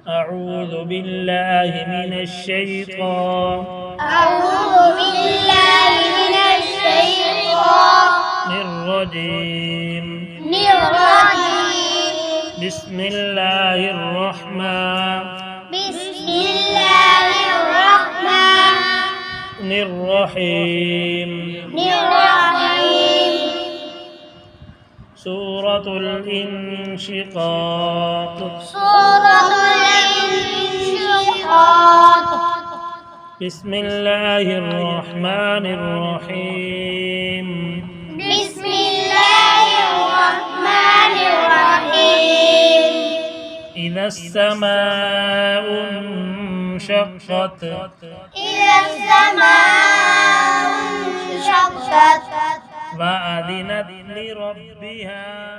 أعوذ بالله من الشيطان الرجيم. بسم الله الرحمن الرحيم. سورة الانشقاق. بسم الله الرحمن الرحيم. إذا السماء انشقت وأذنت لربها